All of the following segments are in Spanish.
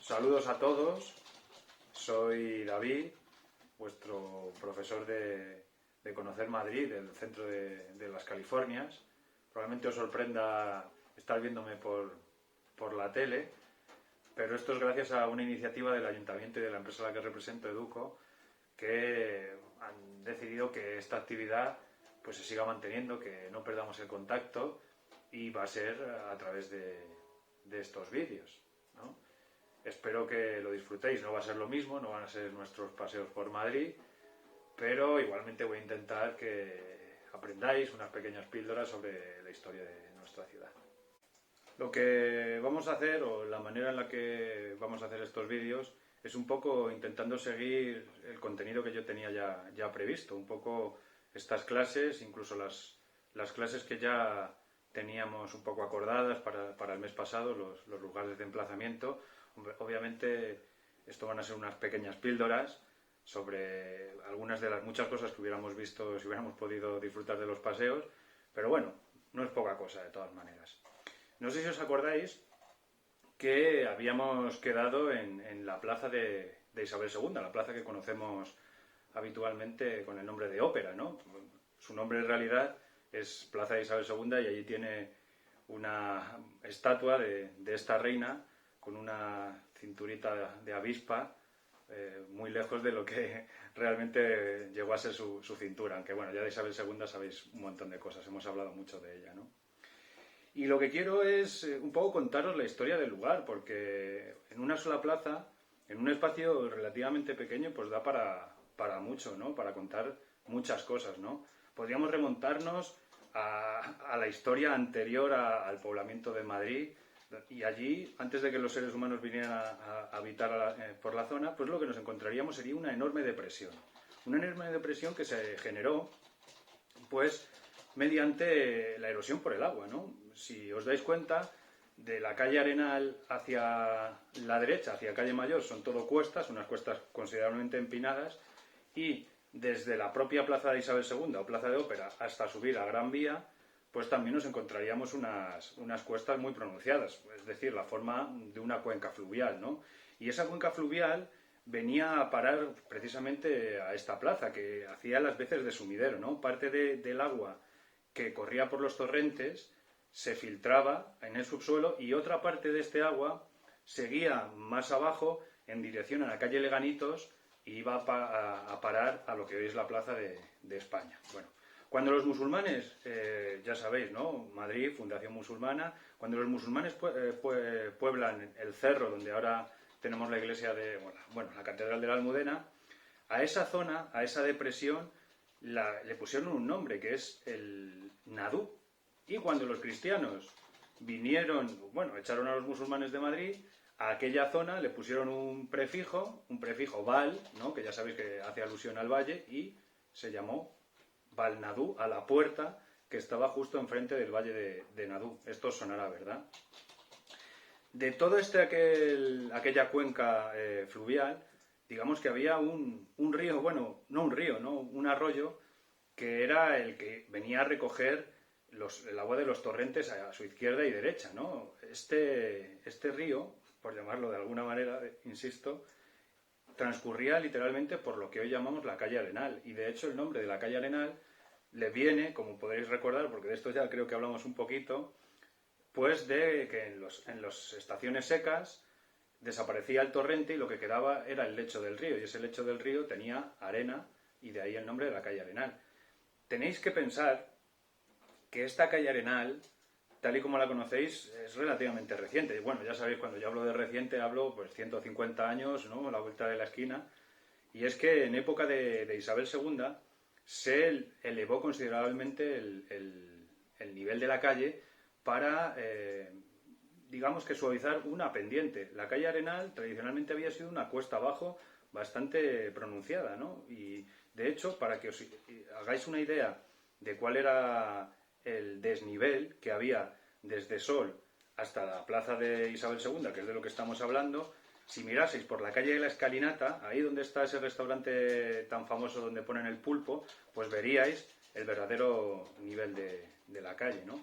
Saludos a todos, soy David, vuestro profesor de Conocer Madrid, del centro de las Californias. Probablemente os sorprenda estar viéndome por la tele, pero esto es gracias a una iniciativa del Ayuntamiento y de la empresa a la que represento, Educo, que han decidido que esta actividad pues se siga manteniendo, que no perdamos el contacto, y va a ser a través de estos vídeos, ¿no? Espero que lo disfrutéis, no va a ser lo mismo, no van a ser nuestros paseos por Madrid, pero igualmente voy a intentar que aprendáis unas pequeñas píldoras sobre la historia de nuestra ciudad. Lo que vamos a hacer, o la manera en la que vamos a hacer estos vídeos, es un poco intentando seguir el contenido que yo tenía ya previsto, un poco estas clases, incluso las clases que ya teníamos un poco acordadas para el mes pasado, los lugares de emplazamiento. Obviamente esto van a ser unas pequeñas píldoras sobre algunas de las muchas cosas que hubiéramos visto si hubiéramos podido disfrutar de los paseos, pero bueno, no es poca cosa de todas maneras. No sé si os acordáis que habíamos quedado en la plaza de Isabel II, la plaza que conocemos habitualmente con el nombre de Ópera, ¿no? Su nombre en realidad es Plaza de Isabel II y allí tiene una estatua de esta reina con una cinturita de avispa, muy lejos de lo que realmente llegó a ser su cintura, aunque bueno, ya de Isabel II sabéis un montón de cosas, hemos hablado mucho de ella, ¿no? Y lo que quiero es un poco contaros la historia del lugar, porque en una sola plaza, en un espacio relativamente pequeño, pues da para mucho, ¿no? Para contar muchas cosas, ¿no? Podríamos remontarnos a la historia anterior al poblamiento de Madrid, y allí, antes de que los seres humanos vinieran a habitar por la zona, pues lo que nos encontraríamos sería una enorme depresión. Una enorme depresión que se generó, pues, mediante la erosión por el agua, ¿no? Si os dais cuenta, de la calle Arenal hacia la derecha, hacia calle Mayor, son todo cuestas, unas cuestas considerablemente empinadas, y desde la propia Plaza de Isabel II o Plaza de Ópera hasta subir a Gran Vía, pues también nos encontraríamos unas cuestas muy pronunciadas, es decir, la forma de una cuenca fluvial, ¿no? Y esa cuenca fluvial venía a parar precisamente a esta plaza, que hacía las veces de sumidero, ¿no? Parte del agua que corría por los torrentes se filtraba en el subsuelo y otra parte de este agua seguía más abajo en dirección a la calle Leganitos y iba a parar a lo que hoy es la Plaza de España. Bueno, cuando los musulmanes, ya sabéis, ¿no? Madrid, fundación musulmana, cuando los musulmanes pueblan el cerro donde ahora tenemos la iglesia de, bueno, la Catedral de la Almudena, a esa zona, a esa depresión, le pusieron un nombre, que es el Nadú. Y cuando los cristianos vinieron, bueno, echaron a los musulmanes de Madrid, a aquella zona le pusieron un prefijo Val, ¿no? Que ya sabéis que hace alusión al valle, y se llamó Valnadú, a la puerta que estaba justo enfrente del valle de Nadú. Esto os sonará, ¿verdad? De todo aquella cuenca fluvial, digamos que había un río, bueno, no un río, ¿no? Un arroyo, que era el que venía a recoger el agua de los torrentes a su izquierda y derecha, ¿no? Este río, por llamarlo de alguna manera, insisto, transcurría literalmente por lo que hoy llamamos la calle Arenal, y de hecho el nombre de la calle Arenal le viene, como podéis recordar, porque de esto ya creo que hablamos un poquito, pues de que en las estaciones secas desaparecía el torrente y lo que quedaba era el lecho del río, y ese lecho del río tenía arena, y de ahí el nombre de la calle Arenal. Tenéis que pensar que esta calle Arenal, tal y como la conocéis, es relativamente reciente. Bueno, ya sabéis, cuando yo hablo de reciente, hablo pues 150 años, ¿no? A la vuelta de la esquina. Y es que en época de Isabel II se elevó considerablemente el nivel de la calle para, digamos que suavizar una pendiente. La calle Arenal tradicionalmente había sido una cuesta abajo bastante pronunciada, ¿no? Y de hecho, para que os hagáis una idea de cuál era el desnivel que había desde Sol hasta la plaza de Isabel II, que es de lo que estamos hablando, si miraseis por la calle de la Escalinata, ahí donde está ese restaurante tan famoso donde ponen el pulpo, pues veríais el verdadero nivel de la calle, ¿no?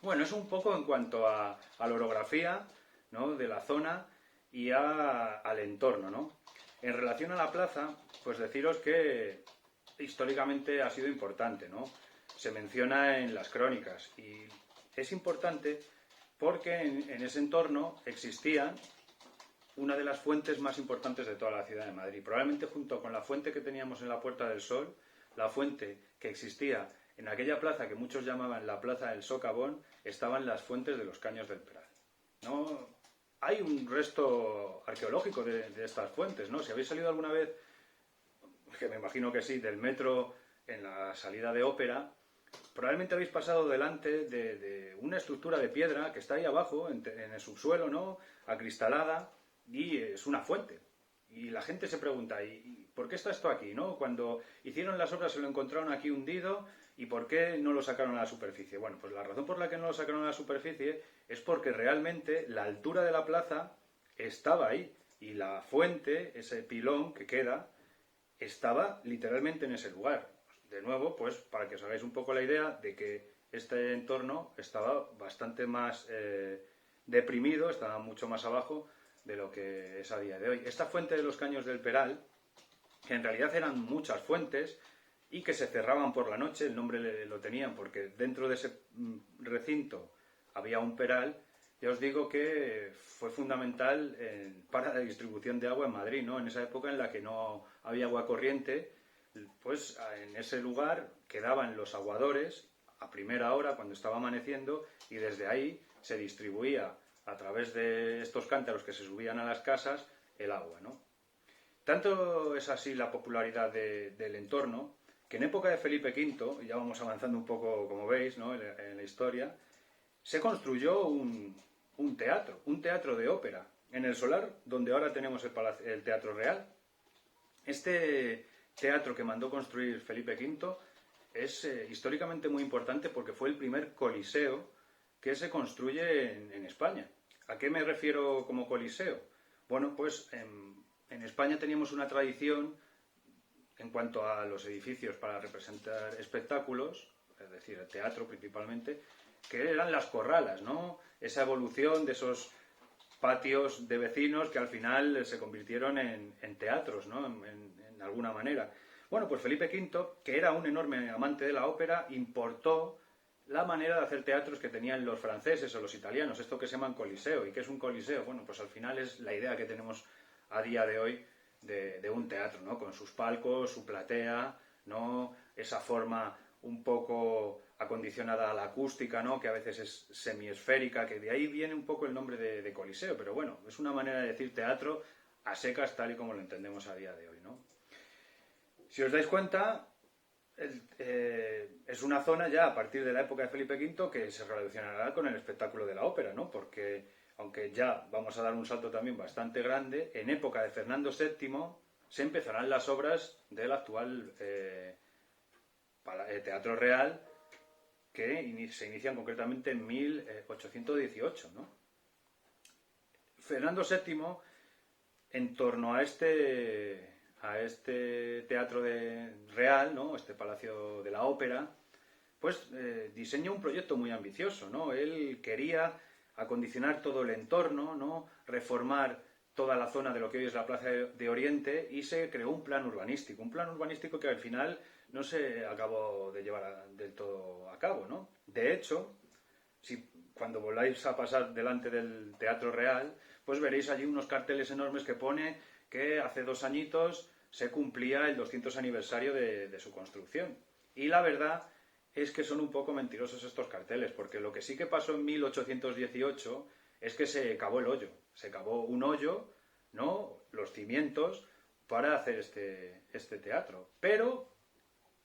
Bueno, es un poco en cuanto a la orografía, ¿no? De la zona, y al entorno, ¿no? En relación a la plaza, pues deciros que históricamente ha sido importante, ¿no? Se menciona en las crónicas y es importante porque en ese entorno existía una de las fuentes más importantes de toda la ciudad de Madrid. Probablemente junto con la fuente que teníamos en la Puerta del Sol, la fuente que existía en aquella plaza que muchos llamaban la Plaza del Socavón, estaban las fuentes de los Caños del Peral. ¿No? Hay un resto arqueológico de estas fuentes, ¿no? Si habéis salido alguna vez, que me imagino que sí, del metro en la salida de Ópera, probablemente habéis pasado delante de una estructura de piedra que está ahí abajo, en el subsuelo, ¿no? Acristalada, y es una fuente. Y la gente se pregunta, ¿y por qué está esto aquí, no? Cuando hicieron las obras se lo encontraron aquí hundido, ¿y por qué no lo sacaron a la superficie? Bueno, pues la razón por la que no lo sacaron a la superficie es porque realmente la altura de la plaza estaba ahí, y la fuente, ese pilón que queda, estaba literalmente en ese lugar. De nuevo, pues para que os hagáis un poco la idea de que este entorno estaba bastante más deprimido, estaba mucho más abajo de lo que es a día de hoy. Esta fuente de los Caños del Peral, que en realidad eran muchas fuentes y que se cerraban por la noche, el nombre lo tenían porque dentro de ese recinto había un peral. Ya os digo que fue fundamental para la distribución de agua en Madrid, ¿no? En esa época en la que no había agua corriente, pues en ese lugar quedaban los aguadores a primera hora cuando estaba amaneciendo y desde ahí se distribuía a través de estos cántaros que se subían a las casas el agua, ¿no? Tanto es así la popularidad del entorno que en época de Felipe V, y ya vamos avanzando un poco como veis, ¿no? en la historia, se construyó un teatro de ópera en el solar donde ahora tenemos el Teatro Real. Este teatro que mandó construir Felipe V es históricamente muy importante porque fue el primer coliseo que se construye en España. ¿A qué me refiero como coliseo? Bueno, pues en España teníamos una tradición en cuanto a los edificios para representar espectáculos, es decir, el teatro principalmente, que eran las corralas, ¿no? Esa evolución de esos patios de vecinos que al final se convirtieron en teatros, ¿no? En alguna manera. Bueno, pues Felipe V, que era un enorme amante de la ópera, importó la manera de hacer teatros que tenían los franceses o los italianos, esto que se llaman coliseo. ¿Y qué es un coliseo? Bueno, pues al final es la idea que tenemos a día de hoy de un teatro, ¿no? Con sus palcos, su platea, ¿no? Esa forma un poco acondicionada a la acústica, ¿no? Que a veces es semiesférica, que de ahí viene un poco el nombre de coliseo, pero bueno, es una manera de decir teatro a secas tal y como lo entendemos a día de hoy, ¿no? Si os dais cuenta, es una zona ya a partir de la época de Felipe V que se relacionará con el espectáculo de la ópera, ¿no? Porque aunque ya vamos a dar un salto también bastante grande, en época de Fernando VII se empezarán las obras del actual Teatro Real, que se inician concretamente en 1818, ¿no? Fernando VII, en torno a este teatro real, ¿no? Este Palacio de la Ópera, pues diseñó un proyecto muy ambicioso, ¿no? Él quería acondicionar todo el entorno, ¿no? Reformar toda la zona de lo que hoy es la Plaza de Oriente y se creó un plan urbanístico que al final no se acabó de llevar del todo a cabo, ¿no? De hecho, cuando voláis a pasar delante del Teatro Real, pues veréis allí unos carteles enormes que pone que hace 2 añitos se cumplía el 200 aniversario de su construcción. Y la verdad es que son un poco mentirosos estos carteles, porque lo que sí que pasó en 1818 es que se cavó el hoyo. Se cavó un hoyo, ¿no? Los cimientos para hacer este teatro. Pero,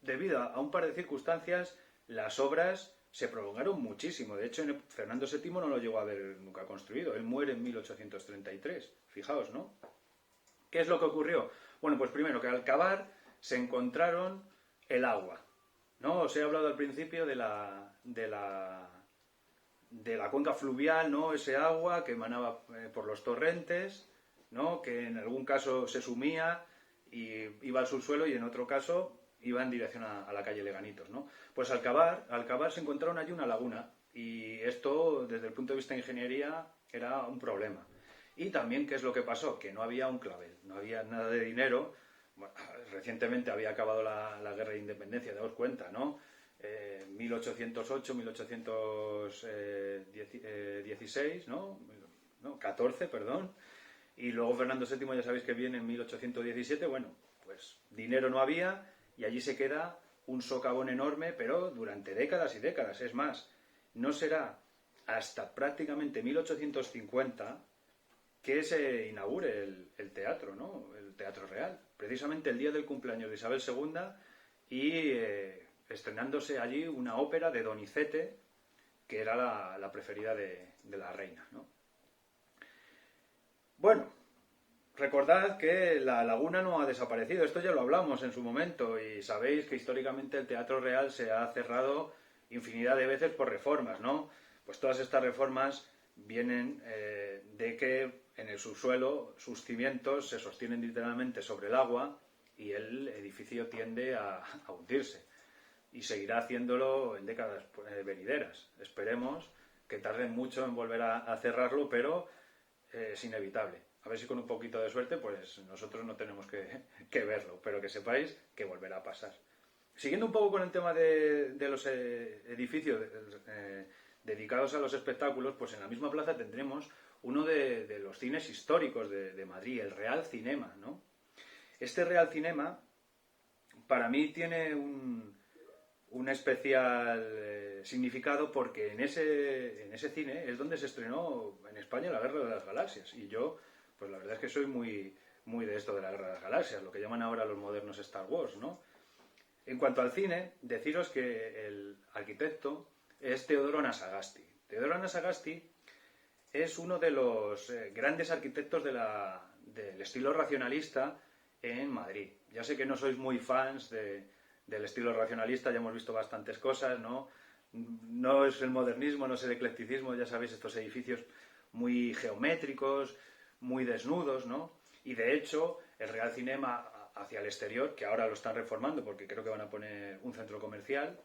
debido a un par de circunstancias, las obras se prolongaron muchísimo. De hecho, Fernando VII no lo llegó a ver nunca construido. Él muere en 1833. Fijaos, ¿no? ¿Qué es lo que ocurrió? Bueno, pues primero que al cavar se encontraron el agua, ¿no? Os he hablado al principio de la cuenca fluvial, ¿no? Ese agua que emanaba por los torrentes, ¿no? Que en algún caso se sumía y iba al subsuelo y en otro caso iba en dirección a la calle Leganitos, ¿no? Pues al cavar se encontraron allí una laguna y esto, desde el punto de vista de ingeniería, era un problema. Y también, ¿qué es lo que pasó? Que no había un clavel, no había nada de dinero. Bueno, recientemente había acabado la guerra de independencia, daos cuenta, ¿no? 1808, 1816, ¿no? No, 14, perdón. Y luego Fernando VII, ya sabéis que viene en 1817. Bueno, pues dinero no había y allí se queda un socavón enorme, pero durante décadas y décadas. Es más, no será hasta prácticamente 1850 que se inaugure el teatro, ¿no? El Teatro Real. Precisamente el día del cumpleaños de Isabel II y estrenándose allí una ópera de Donizetti, que era la preferida de la reina, ¿no? Bueno, recordad que la laguna no ha desaparecido, esto ya lo hablamos en su momento y sabéis que históricamente el Teatro Real se ha cerrado infinidad de veces por reformas, ¿no? Pues todas estas reformas vienen de que en el subsuelo sus cimientos se sostienen literalmente sobre el agua y el edificio tiende a hundirse y seguirá haciéndolo en décadas venideras. Esperemos que tarden mucho en volver a cerrarlo, pero es inevitable. A ver si con un poquito de suerte, pues nosotros no tenemos que verlo, pero que sepáis que volverá a pasar. Siguiendo un poco con el tema de los edificios dedicados a los espectáculos, pues en la misma plaza tendremos uno de los cines históricos de Madrid, el Real Cinema, ¿no? Este Real Cinema, para mí, tiene un especial significado porque en ese cine es donde se estrenó en España la Guerra de las Galaxias. Y yo, pues la verdad es que soy muy, muy de esto de la Guerra de las Galaxias, lo que llaman ahora los modernos Star Wars, ¿no? En cuanto al cine, deciros que el arquitecto es Teodoro Anasagasti. Teodoro Anasagasti es uno de los grandes arquitectos del estilo racionalista en Madrid. Ya sé que no sois muy fans del estilo racionalista, ya hemos visto bastantes cosas, ¿no? No es el modernismo, no es el eclecticismo, ya sabéis, estos edificios muy geométricos, muy desnudos, ¿no? Y de hecho, el Real Cinema hacia el exterior, que ahora lo están reformando porque creo que van a poner un centro comercial,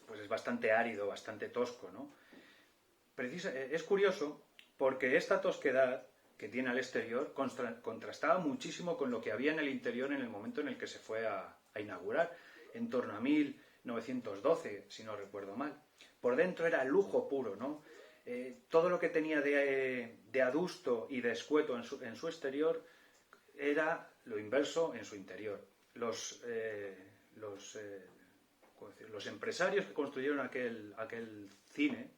pues es bastante árido, bastante tosco, ¿no? Es curioso porque esta tosquedad que tiene al exterior contrastaba muchísimo con lo que había en el interior en el momento en el que se fue a inaugurar, en torno a 1912, si no recuerdo mal. Por dentro era lujo puro, ¿no? Todo lo que tenía de adusto y de escueto en su exterior era lo inverso en su interior. Los empresarios que construyeron aquel cine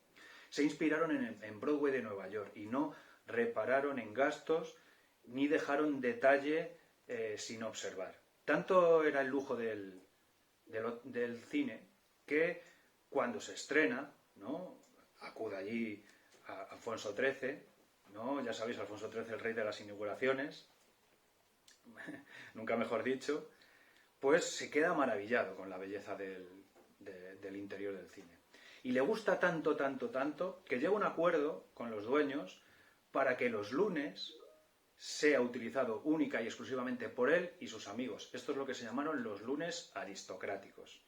se inspiraron en Broadway de Nueva York y no repararon en gastos ni dejaron detalle sin observar. Tanto era el lujo del cine que cuando se estrena, ¿no? Acude allí a Alfonso XIII, ¿no? Ya sabéis, Alfonso XIII, el rey de las inauguraciones, nunca mejor dicho, pues se queda maravillado con la belleza del interior del cine. Y le gusta tanto, tanto, tanto, que llega a un acuerdo con los dueños para que los lunes sea utilizado única y exclusivamente por él y sus amigos. Esto es lo que se llamaron los lunes aristocráticos.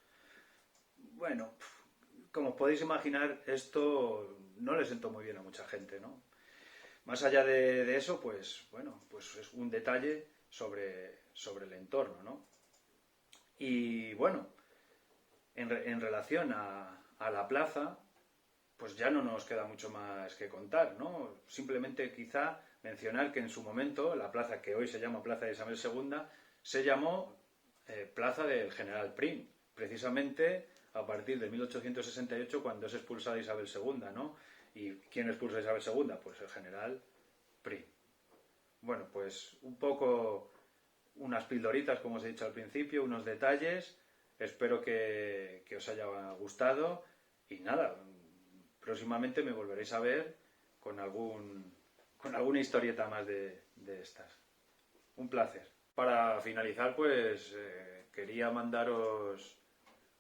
Bueno, como podéis imaginar, esto no le sentó muy bien a mucha gente, ¿no? Más allá de eso, pues bueno, pues es un detalle sobre el entorno, ¿no? Y bueno, en relación a la plaza, pues ya no nos queda mucho más que contar, ¿no? Simplemente quizá mencionar que en su momento la plaza que hoy se llama Plaza de Isabel II se llamó Plaza del General Prim, precisamente a partir de 1868 cuando es expulsada Isabel II, ¿no? ¿Y quién expulsa a Isabel II? Pues el General Prim. Bueno, pues un poco unas pildoritas, como os he dicho al principio, unos detalles. Espero que os haya gustado y nada, próximamente me volveréis a ver con alguna historieta más de estas. Un placer. Para finalizar, pues quería mandaros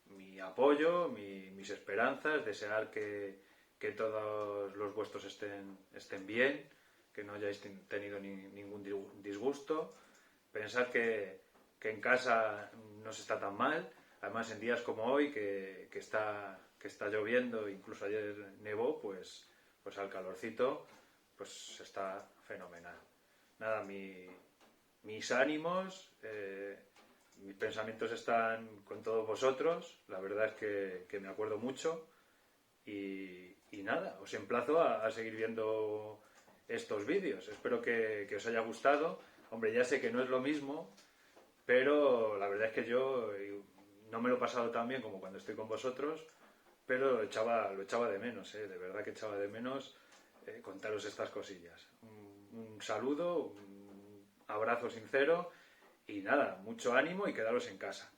mi apoyo, mis esperanzas, desear que todos los vuestros estén bien, que no hayáis tenido ningún disgusto. Pensar que en casa no se está tan mal, además en días como hoy que está lloviendo, incluso ayer nevó, pues al calorcito pues está fenomenal. Nada, mis ánimos, mis pensamientos están con todos vosotros. La verdad es que me acuerdo mucho. Y nada, os emplazo a seguir viendo estos vídeos. Espero que os haya gustado. Hombre, ya sé que no es lo mismo, pero la verdad es que yo no me lo he pasado tan bien como cuando estoy con vosotros, pero lo echaba de menos, de verdad que echaba de menos contaros estas cosillas. Un saludo, un abrazo sincero y nada, mucho ánimo y quedaros en casa.